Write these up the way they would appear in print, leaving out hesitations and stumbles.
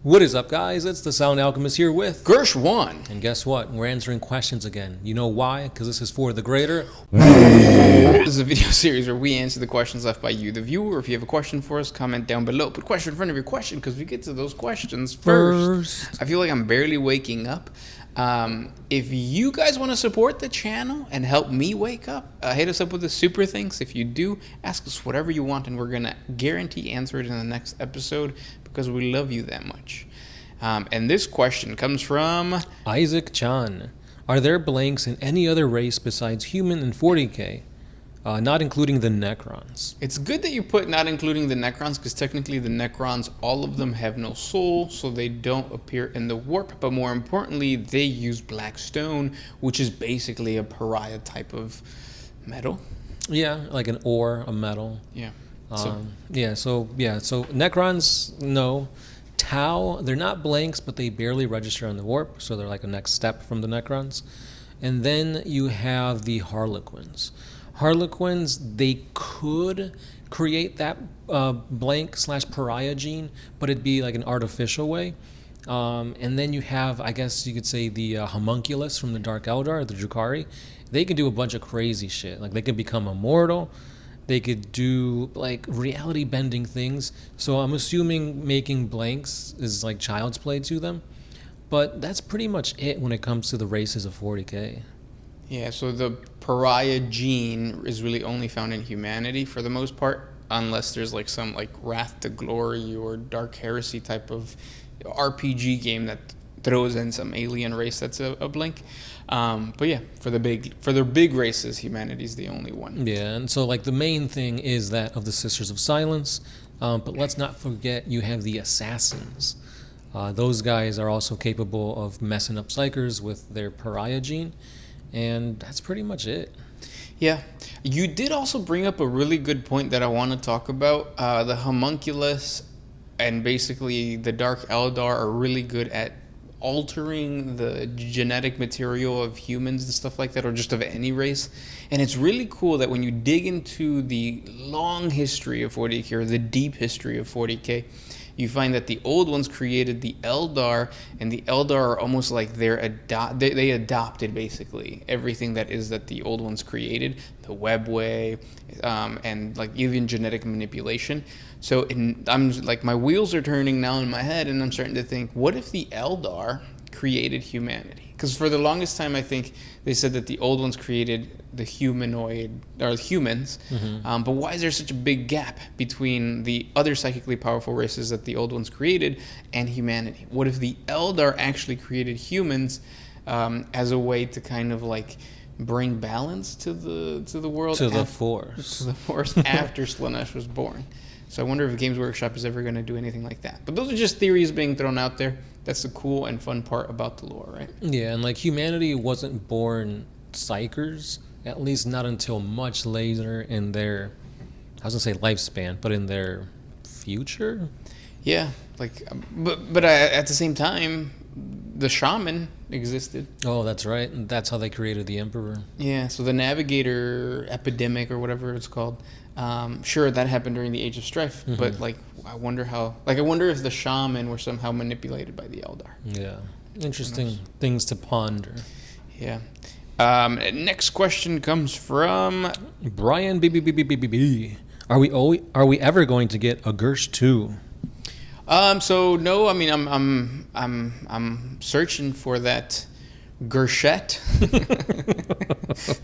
What is up, guys? It's the Sound Alchemist here with Gersh 1. And guess what? We're answering questions again. You know why? Because this is for the greater. This is a video series where we answer the questions left by you, the viewer. If you have a question for us, comment down below. Put question in front of your question because we get to those questions first. I feel like I'm barely waking up. If you guys want to support the channel and help me wake up, hit us up with the super things. If you do, ask us whatever you want, and we're going to guarantee answer it in the next episode because we love you that much. And this question comes from Isaac Chan. Are there blanks in any other race besides human and 40k? Not including the Necrons. It's good that you put not including the Necrons, because technically the Necrons, all of them have no soul, so they don't appear in the warp. But more importantly, they use black stone, which is basically a pariah type of metal. Yeah, like an ore, a metal. Yeah. So Necrons, no. Tau, they're not blanks, but they barely register on the warp, so they're like a next step from the Necrons. And then you have the Harlequins. Harlequins, they could create that blank/pariah gene, but it'd be like an artificial way. And then you have, I guess you could say, the homunculus from the Dark Eldar, the Drukhari. They can do a bunch of crazy shit. Like, they can become immortal. They could do, like, reality-bending things. So I'm assuming making blanks is, like, child's play to them. But that's pretty much it when it comes to the races of 40k. Yeah, so the pariah gene is really only found in humanity for the most part, unless there's like some like Wrath to Glory or Dark Heresy type of RPG game that throws in some alien race that's a blink. But yeah, for their big races, humanity's the only one. Yeah, and so like the main thing is that of the Sisters of Silence, but let's not forget you have the Assassins. Those guys are also capable of messing up psychers with their pariah gene. And that's pretty much it. Yeah. You did also bring up a really good point that I want to talk about. The homunculus and basically the Dark Eldar are really good at altering the genetic material of humans and stuff like that, or just of any race. And it's really cool that when you dig into the long history of 40k, or the deep history of 40k, you find that the old ones created the Eldar, and the Eldar are almost like they adopted basically everything that the old ones created, the webway, and like even genetic manipulation. So I'm like, my wheels are turning now in my head, and I'm starting to think, what if the Eldar created humanity? Because for the longest time, I think they said that the old ones created the humanoid, or humans. Mm-hmm. But why is there such a big gap between the other psychically powerful races that the old ones created and humanity? What if the Eldar actually created humans as a way to kind of like bring balance to the world? To the Force. To the Force after Slaanesh was born. So I wonder if Games Workshop is ever going to do anything like that. But those are just theories being thrown out there. That's the cool and fun part about the lore, right? Yeah, and like humanity wasn't born psychers, at least not until much later in their, I was going to say lifespan, but in their future? Yeah, like, but at the same time, the shaman existed. Oh, that's right. And that's how they created the Emperor. Yeah, so the Navigator epidemic, or whatever it's called, sure, that happened during the Age of Strife, mm-hmm. But like, I wonder if the shaman were somehow manipulated by the Eldar. Yeah, interesting things to ponder. Yeah. Next question comes from Brian B. Are we ever going to get a Gersh 2? So no, I mean I'm searching for that Gershette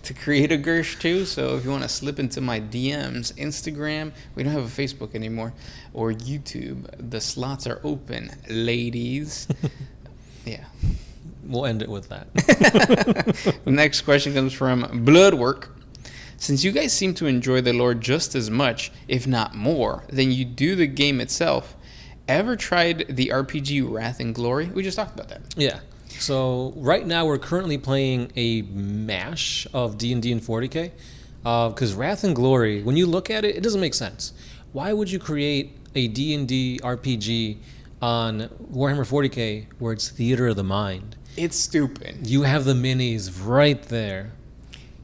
to create a Gersh 2. So if you want to slip into my DMs, Instagram, we don't have a Facebook anymore, or YouTube, the slots are open, ladies. Yeah. We'll end it with that. Next question comes from Bloodwork. Since you guys seem to enjoy the lore just as much, if not more, than you do the game itself, ever tried the RPG Wrath and Glory? We just talked about that. Yeah. So right now we're currently playing a mash of D&D and 40k. Because Wrath and Glory, when you look at it, it doesn't make sense. Why would you create a D&D RPG on Warhammer 40k where it's theater of the mind? It's stupid. You have the minis right there.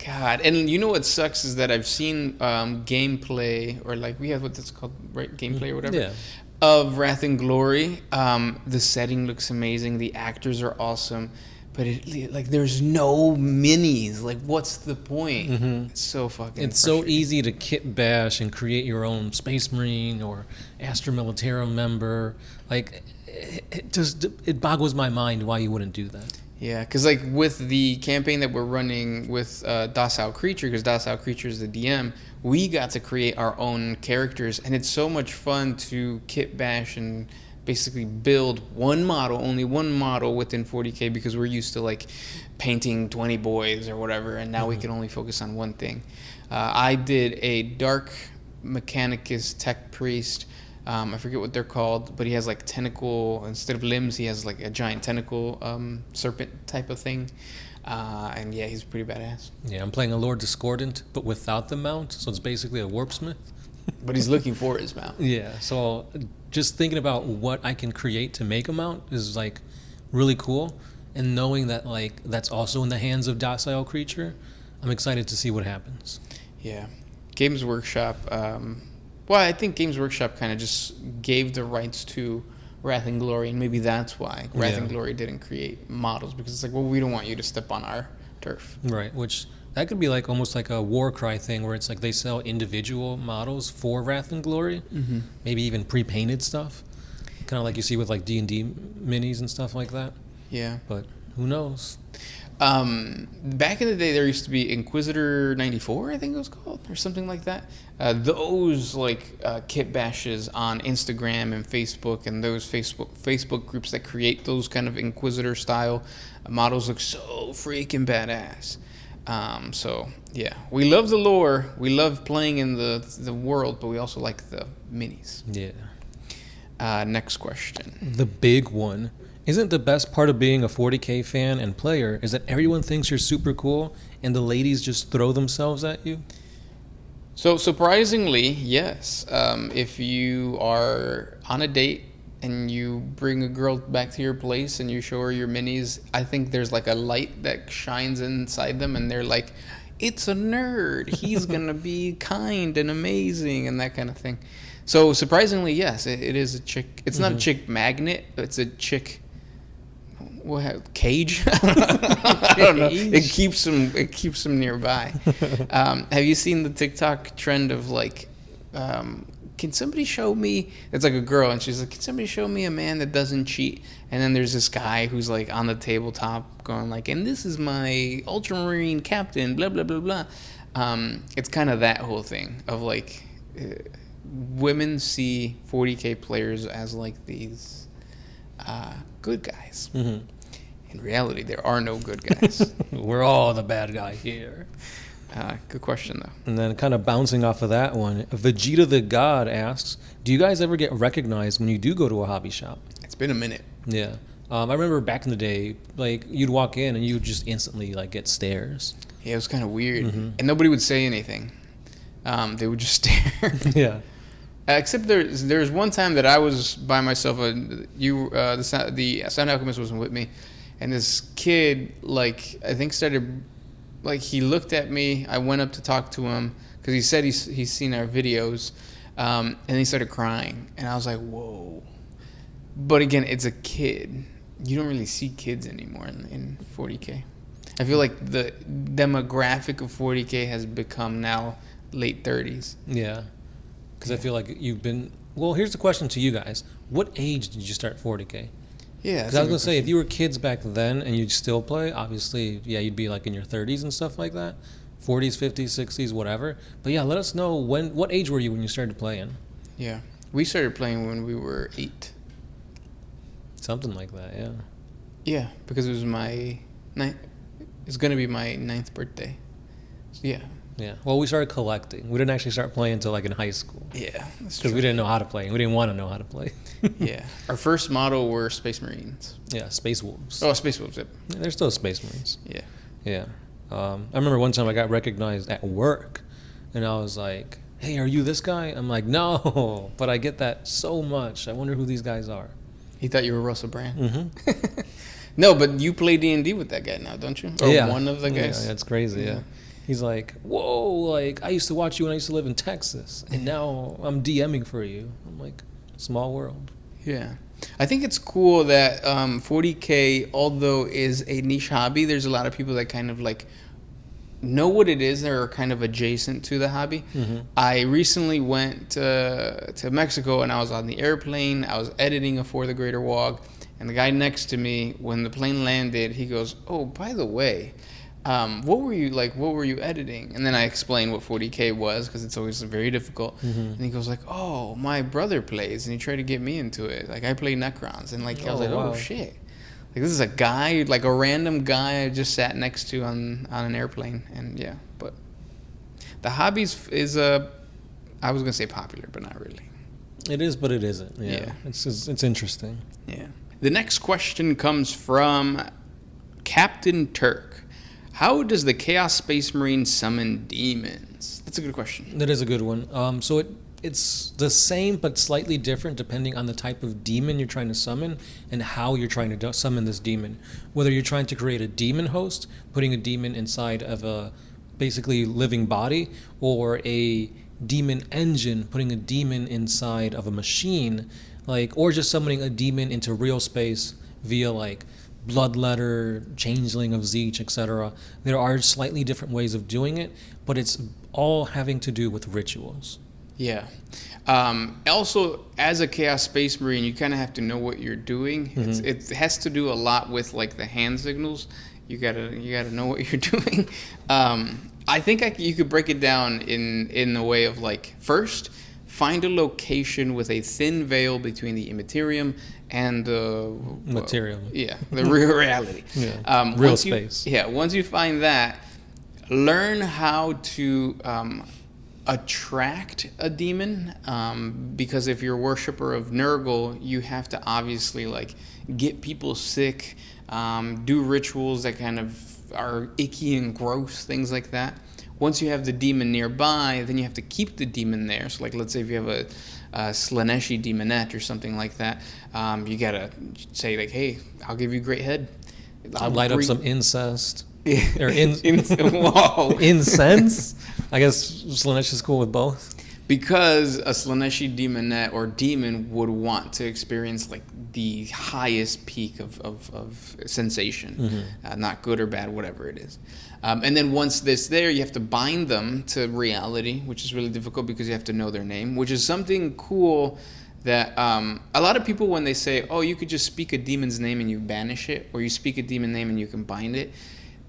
God, and you know what sucks is that I've seen gameplay, or like we have what it's called, right? Gameplay or whatever. Yeah. of Wrath and Glory. The setting looks amazing. The actors are awesome. But there's no minis. Like, what's the point? It's so fucking It's so frustrating. easy to kit bash and create your own Space Marine or Astra Militarum member. Like, it boggles my mind why you wouldn't do that. Yeah, because like with the campaign that we're running with Docile Creature, because Docile Creature is the DM, we got to create our own characters, and it's so much fun to kit bash and basically build only one model within 40K, because we're used to like painting 20 boys or whatever, and now we can only focus on one thing. I did a Dark Mechanicus Tech Priest. I forget what they're called, but he has like tentacle, instead of limbs, he has like a giant tentacle serpent type of thing. And yeah, he's pretty badass. Yeah, I'm playing a Lord Discordant, but without the mount, so it's basically a Warpsmith. But he's looking for his mount. Yeah, so just thinking about what I can create to make a mount is like really cool, and knowing that like that's also in the hands of Docile Creature, I'm excited to see what happens. Yeah, Games Workshop. Well, I think Games Workshop kind of just gave the rights to Wrath and Glory, and maybe that's why Wrath and Glory didn't create models, because it's like, well, we don't want you to step on our turf. Right, which that could be like almost like a Warcry thing, where it's like they sell individual models for Wrath and Glory, maybe even pre-painted stuff, kind of like you see with like D&D minis and stuff like that. Yeah, but who knows? Back in the day, there used to be Inquisitor 94, I think it was called, or something like that. Those like kit bashes on Instagram and Facebook, and those Facebook groups that create those kind of Inquisitor style models look so freaking badass. So yeah, we love the lore, we love playing in the world, but we also like the minis. Yeah. Next question. The big one. Isn't the best part of being a 40K fan and player is that everyone thinks you're super cool and the ladies just throw themselves at you? So surprisingly, yes. If you are on a date and you bring a girl back to your place and you show her your minis, I think there's like a light that shines inside them, and they're like, it's a nerd. He's going to be kind and amazing and that kind of thing. So surprisingly, yes, it is a chick. It's not a chick magnet. It's a chick... cage? I don't know. It keeps them nearby. Have you seen the TikTok trend of like, can somebody show me? It's like a girl, and she's like, can somebody show me a man that doesn't cheat? And then there's this guy who's like on the tabletop going like, and this is my Ultramarine captain, blah blah blah blah. It's kind of that whole thing of like, women see 40K players as like these good guys. In reality, there are no good guys. We're all the bad guy here. Good question, though. And then kind of bouncing off of that one, Vegeta the God asks, do you guys ever get recognized when you do go to a hobby shop? It's been a minute. Yeah. I remember back in the day, like, you'd walk in and you would just instantly, like, get stares. Yeah, it was kind of weird. And nobody would say anything. They would just stare. Yeah. Except there's one time that I was by myself. The Sound Alchemist wasn't with me. And this kid, like, I think started, like, he looked at me. I went up to talk to him because he said he's seen our videos. And he started crying. And I was like, whoa. But again, it's a kid. You don't really see kids anymore in 40K. I feel like the demographic of 40K has become now late 30s. Yeah. Because I feel like you've been... Well, here's the question to you guys. What age did you start 40K? Yeah. Because I was going to say, if you were kids back then and you'd still play, obviously, yeah, you'd be like in your 30s and stuff like that. 40s, 50s, 60s, whatever. But yeah, let us know what age were you when you started playing? Yeah. We started playing when we were 8. Something like that, yeah. Yeah, because it was my 9th... It's going to be my 9th birthday. So, yeah. Yeah. Well, we started collecting. We didn't actually start playing until like in high school. Yeah, that's Because we didn't know how to play. And we didn't want to know how to play. Yeah. Our first model were Space Marines. Yeah, Space Wolves. Oh, Space Wolves, yep. Yeah, they're still Space Marines. Yeah. Yeah. I remember one time I got recognized at work. And I was like, hey, are you this guy? I'm like, no. But I get that so much. I wonder who these guys are. He thought you were Russell Brand. Mm-hmm. No, but you play D&D with that guy now, don't you? Or yeah. one of the guys? Yeah, it's crazy, yeah. He's like, whoa, like, I used to watch you when I used to live in Texas, and now I'm DMing for you. I'm like, Small world. Yeah. I think it's cool that 40K, although is a niche hobby, there's a lot of people that kind of like know what it is that are kind of adjacent to the hobby. I recently went to Mexico, and I was on the airplane. I was editing a For the Greater WAAAGH, and the guy next to me, when the plane landed, he goes, "Oh, by the way, what were you editing?" And then I explained what 40K was, because it's always very difficult. And he goes like, "Oh, my brother plays," and he tried to get me into it. Like, I play Necrons, and like I was like, wow. "Oh shit." Like, this is a guy, like a random guy I just sat next to on an airplane. And yeah, but the hobbies is I was gonna say popular, but not really. It is, but it isn't. Yeah. It's interesting. Yeah. The next question comes from Captain Turk. How does the Chaos Space Marine summon demons? That's a good question. That is a good one. So it's the same but slightly different depending on the type of demon you're trying to summon and how you're trying to summon this demon. Whether you're trying to create a demon host, putting a demon inside of a basically living body, or a demon engine, putting a demon inside of a machine, or just summoning a demon into real space via Bloodletter, Changeling of Zeech, etc. There are slightly different ways of doing it, but it's all having to do with rituals. Yeah. Also, as a Chaos Space Marine, you kind of have to know what you're doing. It has to do a lot with the hand signals. You gotta know what you're doing. I think you could break it down in the way of first, find a location with a thin veil between the immaterium and the material. The real reality. Real space. Once you find that, learn how to attract a demon, because if you're a worshiper of Nurgle, you have to obviously get people sick, do rituals that kind of are icky and gross, things like that. Once you have the demon nearby, then you have to keep the demon there. So let's say if you have a Slaneshi demonette or something like that, you gotta say hey, I'll give you great head. I'll light up some incest. Or Whoa. Incense? I guess Slanesh is cool with both. Because a Slaneshi demonette or demon would want to experience the highest peak of sensation, not good or bad, whatever it is. And then once this there, you have to bind them to reality, which is really difficult because you have to know their name, which is something cool that a lot of people, when they say, oh, you could just speak a demon's name and you banish it, or you speak a demon name and you can bind it.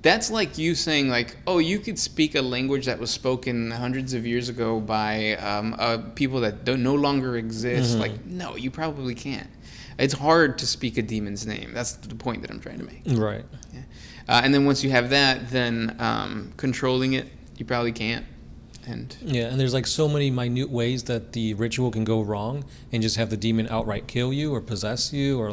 That's like you saying oh, you could speak a language that was spoken hundreds of years ago by people that no longer exist. No, you probably can't. It's hard to speak a demon's name. That's the point that I'm trying to make. Right. Yeah. And then once you have that, then controlling it, you probably can't. And there's so many minute ways that the ritual can go wrong and just have the demon outright kill you or possess you, or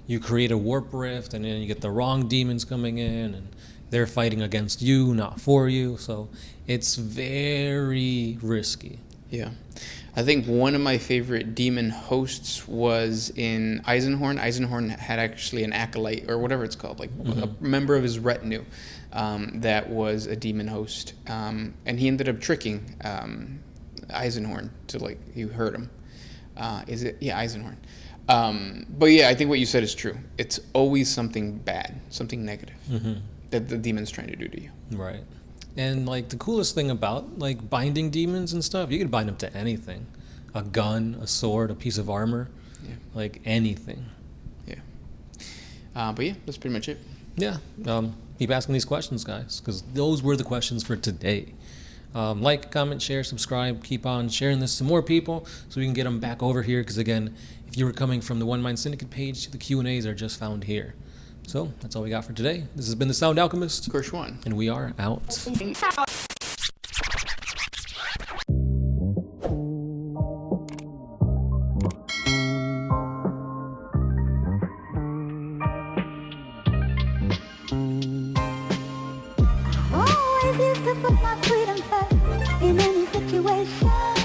you create a warp rift and then you get the wrong demons coming in and they're fighting against you, not for you. So it's very risky. Yeah. I think one of my favorite demon hosts was in Eisenhorn. Eisenhorn had actually an acolyte, or whatever it's called, a member of his retinue that was a demon host. And he ended up tricking Eisenhorn to, you heard him. Eisenhorn. But yeah, I think what you said is true. It's always something bad, something negative. That the demon's trying to do to you. Right. And the coolest thing about binding demons and stuff, you could bind them to anything. A gun, a sword, a piece of armor. Yeah. Anything. Yeah. But yeah, that's pretty much it. Yeah. Keep asking these questions, guys, because those were the questions for today. Comment, share, subscribe. Keep on sharing this to more people so we can get them back over here, because again, if you were coming from the One Mind Syndicate page, the Q&As are just found here. So that's all we got for today. This has been the Sound Alchemist, Kershwan, and we are out. Always used to put my freedom first in any situation.